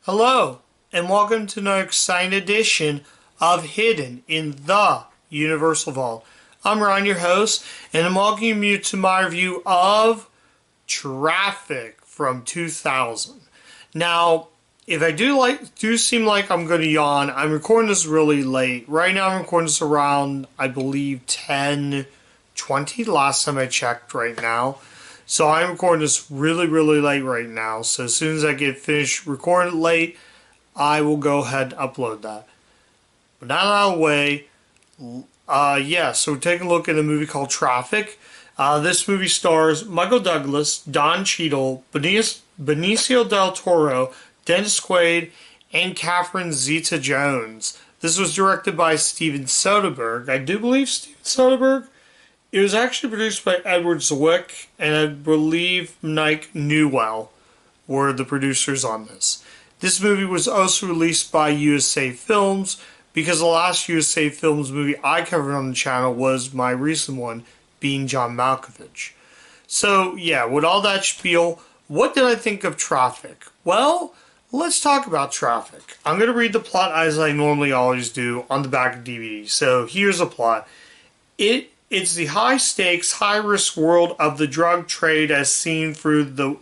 Hello, and welcome to another exciting edition of Hidden in the Universal Vault. I'm Ryan, your host, and I'm welcoming you to my review of Traffic from 2000. Now, if I do seem like I'm going to yawn, I'm recording this really late. Right now, I'm recording this around, I believe, 10:20. Last time I checked. Right now. So I'm recording this really late right now. So as soon as I get finished recording late, I will go ahead and upload that. But now out of the way, so we're taking a look at a movie called Traffic. This movie stars Michael Douglas, Don Cheadle, Benicio del Toro, Dennis Quaid, and Catherine Zeta-Jones. This was directed by Steven Soderbergh. I do believe Steven Soderbergh. It was actually produced by Edward Zwick, and I believe Mike Newell were the producers on this. This movie was also released by USA Films, because the last USA Films movie I covered on the channel was my recent one, being John Malkovich. So, yeah, with all that spiel, what did I think of Traffic? Well, let's talk about Traffic. I'm going to read the plot as I normally always do on the back of DVD. So, here's the plot. It's the high-stakes, high-risk world of the drug trade as seen through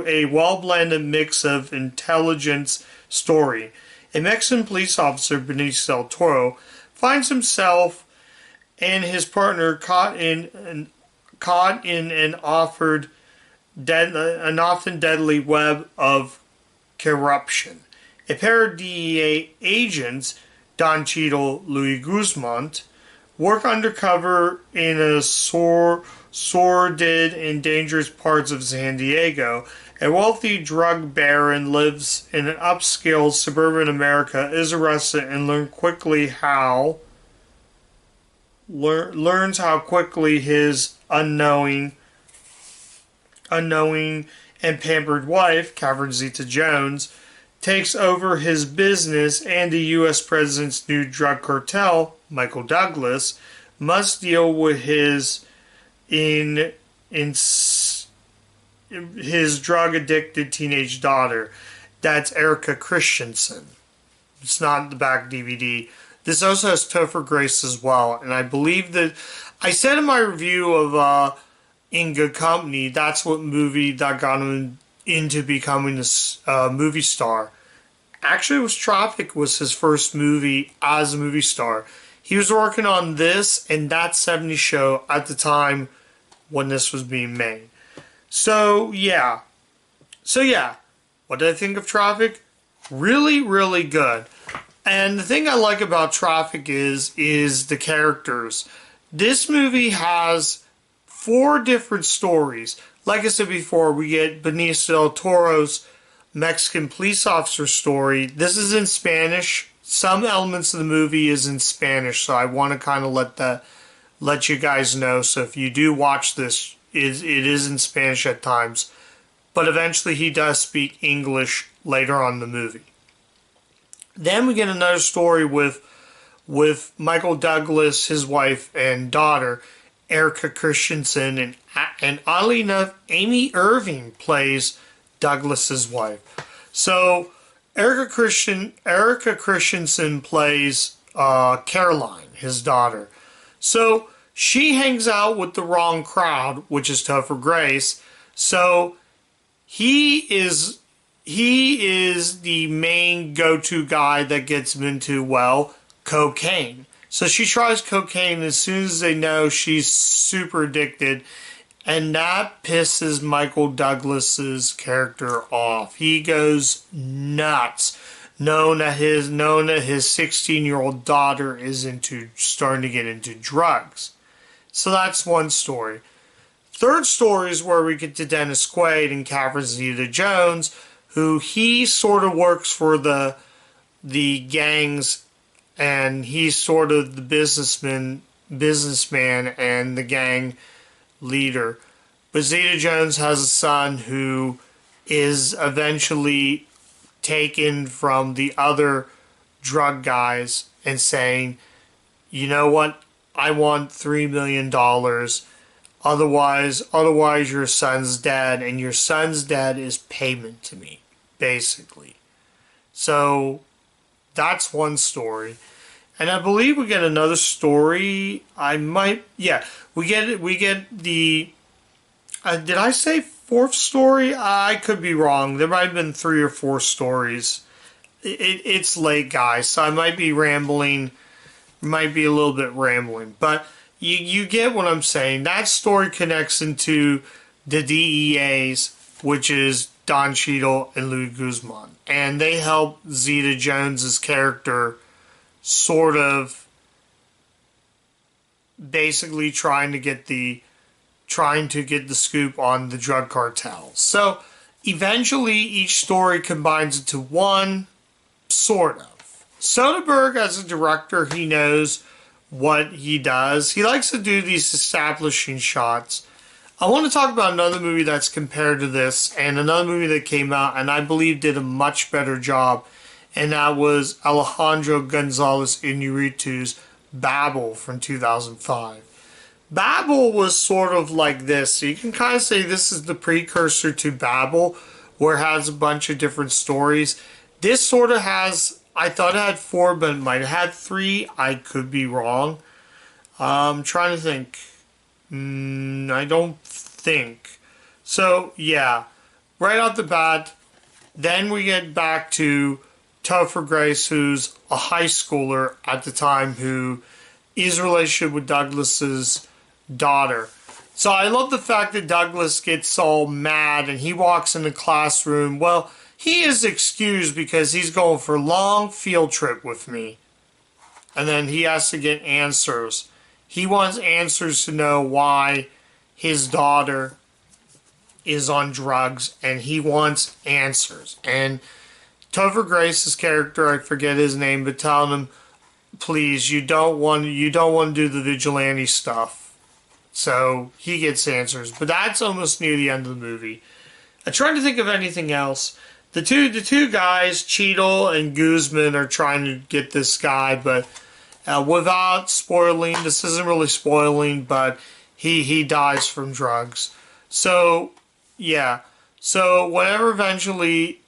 a well-blended mix of intelligence story. A Mexican police officer, Benicio del Toro, finds himself and his partner caught in an often deadly web of corruption. A pair of DEA agents, Don Cheadle, Luis Guzman, work undercover in a sordid and dangerous parts of San Diego. A wealthy drug baron lives in an upscale suburban America, is arrested, and learns how quickly his unknowing and pampered wife, Catherine Zeta-Jones, takes over his business, and the U.S. president's new drug cartel, Michael Douglas, must deal with his drug-addicted teenage daughter. That's Erika Christensen. It's not the back DVD. This also has Topher Grace as well, and I believe that I said in my review of In Good Company, that's what movie that got him into becoming a movie star. Actually, it was Traffic was his first movie as a movie star. He was working on this and That 70s Show at the time when this was being made. So yeah, what did I think of Traffic? Really good. And the thing I like about Traffic is the characters. This movie has 4 different stories. Like I said before, we get Benicio del Toro's Mexican police officer story. This is in Spanish. Some elements of the movie is in Spanish, so I want to kind of let you guys know. So if you do watch this, it is in Spanish at times, but eventually he does speak English later on in the movie. Then we get another story with Michael Douglas, his wife and daughter, Erika Christensen, and oddly enough, Amy Irving plays Douglas's wife. So Erika Christensen plays Caroline, his daughter. So she hangs out with the wrong crowd, which is Topher Grace. So he is the main go-to guy that gets him into, well, cocaine. So she tries cocaine as soon as they know she's super addicted, and that pisses Michael Douglas's character off. He goes nuts, knowing that his 16-year-old daughter is starting to get into drugs. So that's one story. Third story is where we get to Dennis Quaid and Catherine Zeta-Jones, who he sort of works for the gangs, and he's sort of the businessman and the gang leader. But Zeta-Jones has a son who is eventually taken from the other drug guys and saying, you know what, I want $3 million. Otherwise your son's dead, and your son's dead is payment to me, basically. So that's one story. And I believe we get another story. We get the, did I say fourth story? I could be wrong. There might have been 3 or 4 stories. It's late, guys, so I might be rambling, might be a little bit rambling. But you get what I'm saying. That story connects into the DEAs, which is Don Cheadle and Louis Guzman. And they help Zeta Jones's character sort of basically trying to get the scoop on the drug cartels. So eventually each story combines into one, sort of. Soderbergh, as a director, he knows what he does. He likes to do these establishing shots. I want to talk about another movie that's compared to this, and another movie that came out and I believe did a much better job, and that was Alejandro Gonzalez Iñárritu's Babel from 2005. Babel was sort of like this. So you can kind of say this is the precursor to Babel, where it has a bunch of different stories. This sort of has, I thought it had 4, but it might have had 3. I could be wrong. I'm trying to think. I don't think. So, yeah. Right off the bat, then we get back to Topher Grace, who's a high schooler at the time, who is in a relationship with Douglas's daughter. So I love the fact that Douglas gets all mad and he walks in the classroom. Well, he is excused because he's going for a long field trip with me. And then he has to get answers. He wants answers to know why his daughter is on drugs, and he wants answers. And Topher Grace's character, I forget his name, but telling him, please, you don't want to do the vigilante stuff. So he gets answers. But that's almost near the end of the movie. I'm trying to think of anything else. The two guys, Cheadle and Guzman, are trying to get this guy, but without spoiling, this isn't really spoiling, but he dies from drugs. So, yeah. So, whenever eventually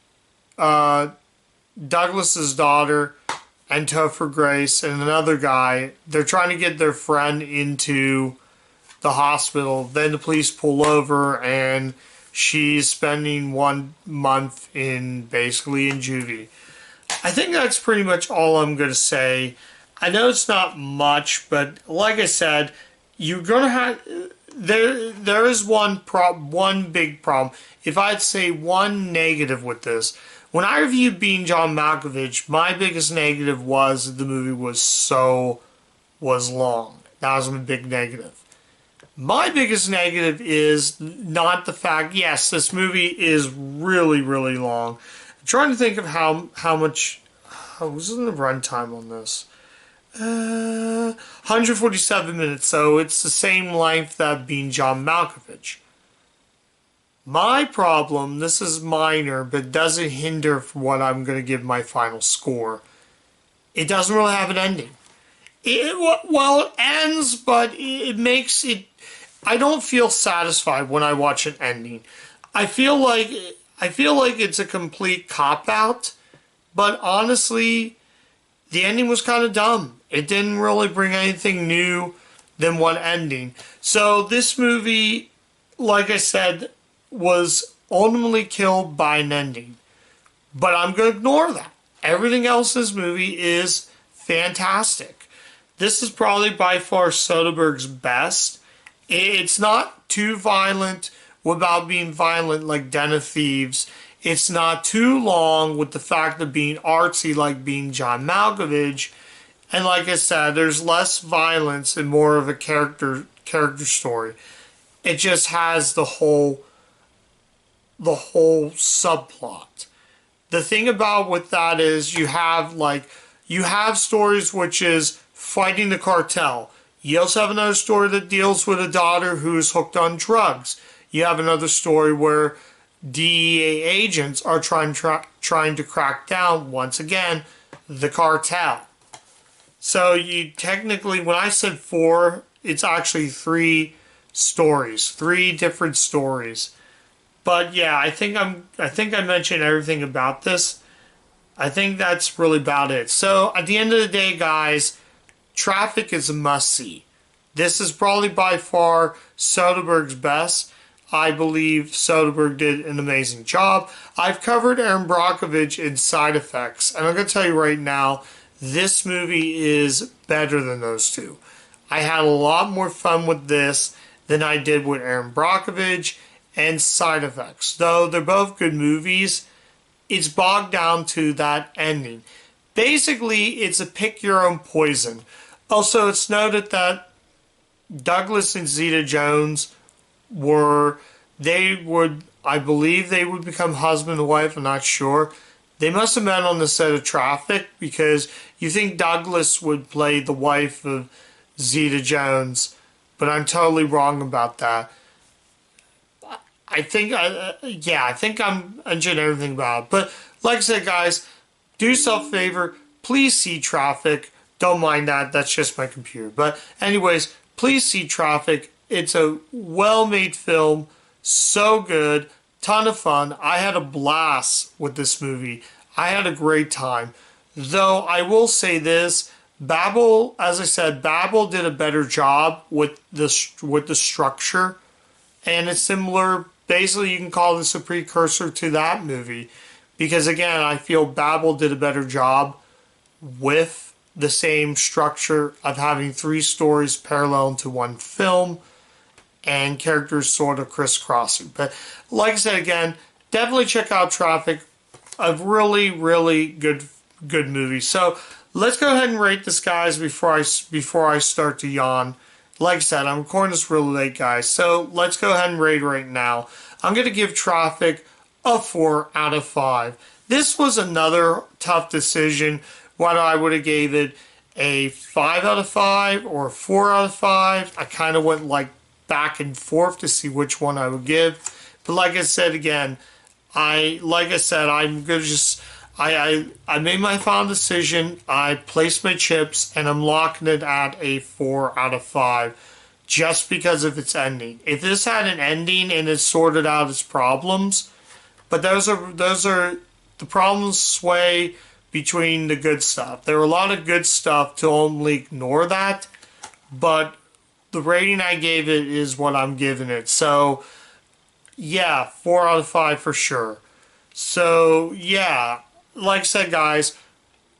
Douglas's daughter and Topher Grace and another guy, they're trying to get their friend into the hospital, then the police pull over and she's spending 1 month basically in juvie. I think that's pretty much all I'm going to say. I know it's not much, but like I said, you're gonna have there is one big problem. If I'd say one negative with this, when I reviewed Being John Malkovich, my biggest negative was that the movie was long. That was my big negative. My biggest negative is not the fact. Yes, this movie is really, really long. I'm trying to think of how much. Was the runtime on this? 147 minutes, so it's the same length that Being John Malkovich. My problem, this is minor, but doesn't hinder for what I'm going to give my final score. It doesn't really have an ending. It ends, but it makes it. I don't feel satisfied when I watch an ending. I feel like it's a complete cop-out, but honestly, the ending was kind of dumb. It didn't really bring anything new than one ending. So this movie, like I said, was ultimately killed by an ending. But I'm going to ignore that. Everything else in this movie is fantastic. This is probably by far Soderbergh's best. It's not too violent without being violent like Den of Thieves. It's not too long with the fact of being artsy like Being John Malkovich. And like I said, there's less violence and more of a character story. It just has the whole subplot. The thing about with that is you have stories which is fighting the cartel. You also have another story that deals with a daughter who's hooked on drugs. You have another story where DEA agents are trying to crack down, once again, the cartel. So you technically, when I said 4, it's actually 3 stories, 3 different stories. But yeah, I think I mentioned everything about this. I think that's really about it. So at the end of the day, guys, Traffic is a must-see. This is probably by far Soderbergh's best. I believe Soderbergh did an amazing job. I've covered Aaron Brockovich in Side Effects, and I'm going to tell you right now, this movie is better than those two. I had a lot more fun with this than I did with Aaron Brockovich and Side Effects. Though they're both good movies, it's bogged down to that ending. Basically, it's a pick your own poison. Also, it's noted that Douglas and Zeta Jones I believe they would become husband and wife, I'm not sure. They must have met on the set of Traffic, because you think Douglas would play the wife of Zeta Jones, but I'm totally wrong about that. I think I'm enjoying everything about it. But like I said, guys, do yourself a favor. Please see Traffic. Don't mind that. That's just my computer. But anyways, please see Traffic. It's a well-made film. So good. Ton of fun. I had a blast with this movie. I had a great time. Though I will say this, Babel, as I said, Babel did a better job with the structure. And it's similar. Basically, you can call this a precursor to that movie. Because again, I feel Babel did a better job with the same structure of having 3 stories parallel to one film and characters sort of crisscrossing. But like I said again, definitely check out Traffic. A really, really good movie. So let's go ahead and rate this, guys, before I start to yawn. Like I said, I'm recording this really late, guys. So let's go ahead and rate right now. I'm going to give Traffic a 4 out of 5. This was another tough decision, whether I would have gave it a 5 out of 5 or a 4 out of 5. I kind of went like back and forth to see which one I would give. But like I said again, I'm gonna just I made my final decision. I placed my chips and I'm locking it at a 4 out of 5. Just because of its ending. If this had an ending and it sorted out its problems, but those are the problems sway between the good stuff. There were a lot of good stuff to only ignore that, but the rating I gave it is what I'm giving it. So yeah, 4 out of 5 for sure. So yeah, like I said, guys,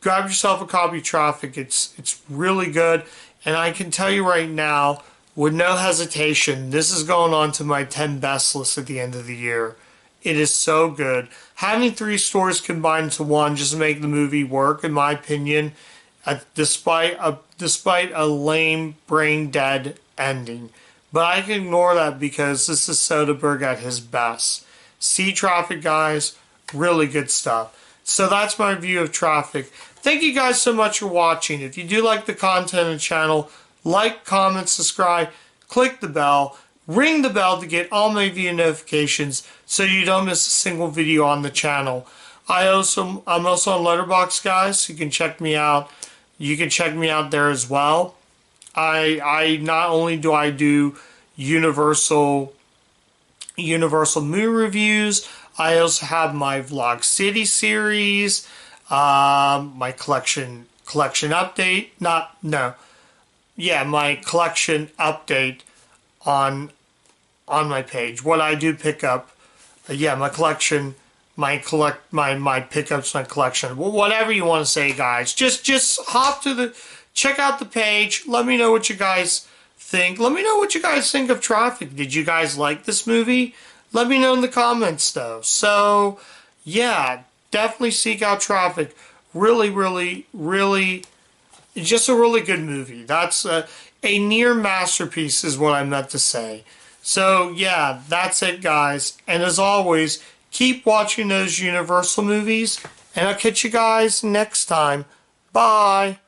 grab yourself a copy of Traffic. It's really good, and I can tell you right now, with no hesitation, this is going on to my 10 best list at the end of the year. It is so good. Having 3 stories combined into one just to make the movie work, in my opinion, despite a lame, brain-dead ending. But I can ignore that because this is Soderbergh at his best. See Traffic, guys. Really good stuff. So that's my review of Traffic. Thank you guys so much for watching. If you do like the content on the channel, like, comment, subscribe, click the bell, ring the bell to get all my video notifications so you don't miss a single video on the channel. I'm also on Letterboxd, guys, so you can check me out. You can check me out there as well. I not only do I do Universal movie reviews, I also have my Vlog City series, my collection update. My collection update on my page. What I do pick up, my collection, my pickups, my collection. Whatever you want to say, guys. Just hop to check out the page. Let me know what you guys think. Let me know what you guys think of Traffic. Did you guys like this movie? Let me know in the comments, though. So, yeah, definitely seek out Traffic. Really, really, really, just a really good movie. That's a near masterpiece is what I meant to say. So, yeah, that's it, guys. And as always, keep watching those Universal movies. And I'll catch you guys next time. Bye.